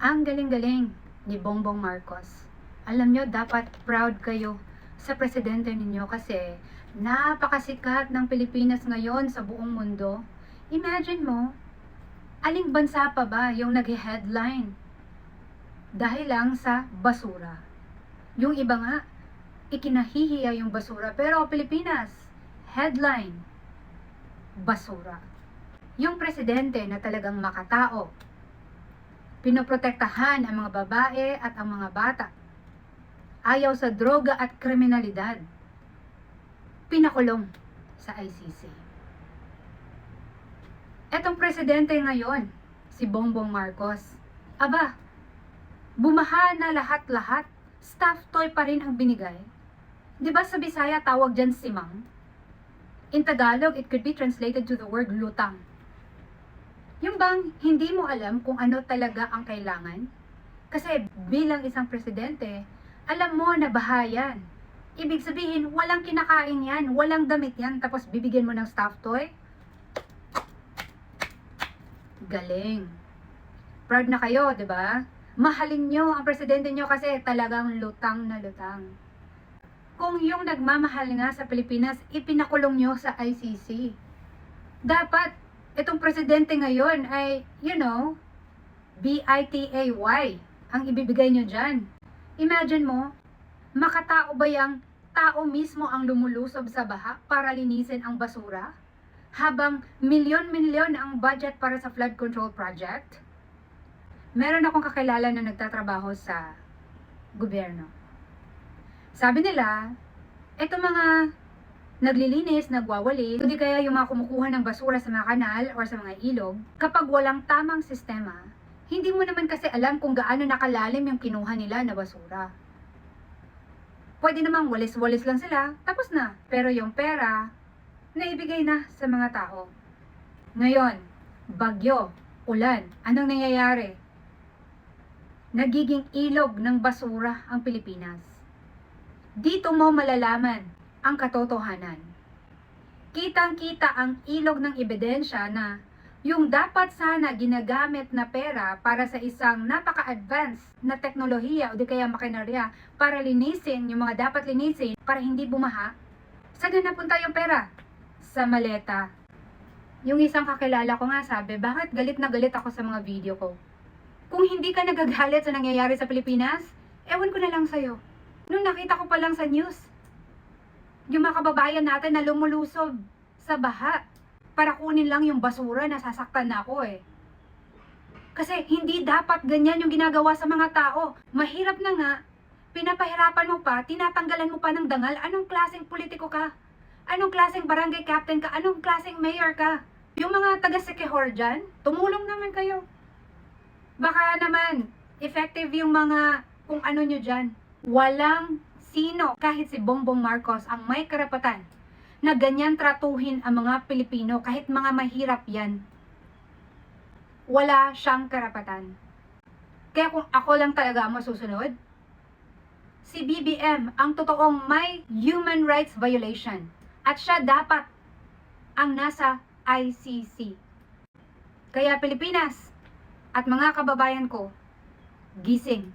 Ang galing-galing ni Bongbong Marcos. Alam nyo, dapat proud kayo sa presidente ninyo kasi napakasikat ng Pilipinas ngayon sa buong mundo. Imagine mo, aling bansa pa ba yung nag-headline dahil lang sa basura? Yung iba nga, ikinahihiya yung basura. Pero Pilipinas, headline, basura. Yung presidente na talagang makatao, pinoprotektahan ang mga babae at ang mga bata, ayaw sa droga at kriminalidad, pinakulong sa ICC. Etong presidente ngayon, si Bongbong Marcos, aba, bumaha na lahat-lahat, stuffed toy pa rin ang binigay. Diba sa Bisaya tawag dyan simang? In Tagalog, it could be translated to the word lutang. Yung bang hindi mo alam kung ano talaga ang kailangan? Kasi bilang isang presidente, alam mo na bahayan. Ibig sabihin, walang kinakain yan, walang damit yan, tapos bibigyan mo ng stuffed toy? Galing. Proud na kayo, di ba? Mahalin nyo ang presidente nyo kasi talagang lutang na lutang. Kung yung nagmamahal nga sa Pilipinas, ipinakulong nyo sa ICC. Dapat itong presidente ngayon ay, BITAY ang ibibigay nyo dyan. Imagine mo, makatao ba yung tao mismo ang lumulusob sa baha para linisin ang basura? Habang milyon-milyon ang budget para sa flood control project? Meron akong kakilala na nagtatrabaho sa gobyerno. Sabi nila, eto mga naglilinis, nagwawalis, hindi kaya yung mga kumukuha ng basura sa mga kanal or sa mga ilog, kapag walang tamang sistema, hindi mo naman kasi alam kung gaano nakalalim yung kinuha nila na basura. Pwede namang walis-walis lang sila, tapos na. Pero yung pera, naibigay na sa mga tao. Ngayon, bagyo, ulan, anong nangyayari? Nagiging ilog ng basura ang Pilipinas. Dito mo malalaman ang katotohanan. Kitang-kita ang ilog ng ebidensya na yung dapat sana ginagamit na pera para sa isang napaka-advanced na teknolohiya o di kaya makinarya para linisin yung mga dapat linisin para hindi bumaha, saan na napunta yung pera? Sa maleta. Yung isang kakilala ko nga sabi, bakit galit na galit ako sa mga video ko? Kung hindi ka nagagalit sa nangyayari sa Pilipinas, ewan ko na lang sa'yo. Nung nakita ko pa lang sa news, yung mga kababayan natin na lumulusob sa baha para kunin lang yung basura, nasasaktan na ako eh. Kasi hindi dapat ganyan yung ginagawa sa mga tao. Mahirap na nga, pinapahirapan mo pa, tinatanggalan mo pa ng dangal. Anong klaseng politiko ka? Anong klaseng barangay captain ka? Anong klaseng mayor ka? Yung mga taga-Sikihor dyan, tumulong naman kayo. Baka naman, effective yung mga kung ano nyo dyan. Walang sino, kahit si Bongbong Marcos, ang may karapatan na ganyan tratuhin ang mga Pilipino, kahit mga mahirap yan. Wala siyang karapatan. Kaya kung ako lang talaga ang masusunod, si BBM ang totoong may human rights violation. At siya dapat ang nasa ICC. Kaya Pilipinas at mga kababayan ko, gising.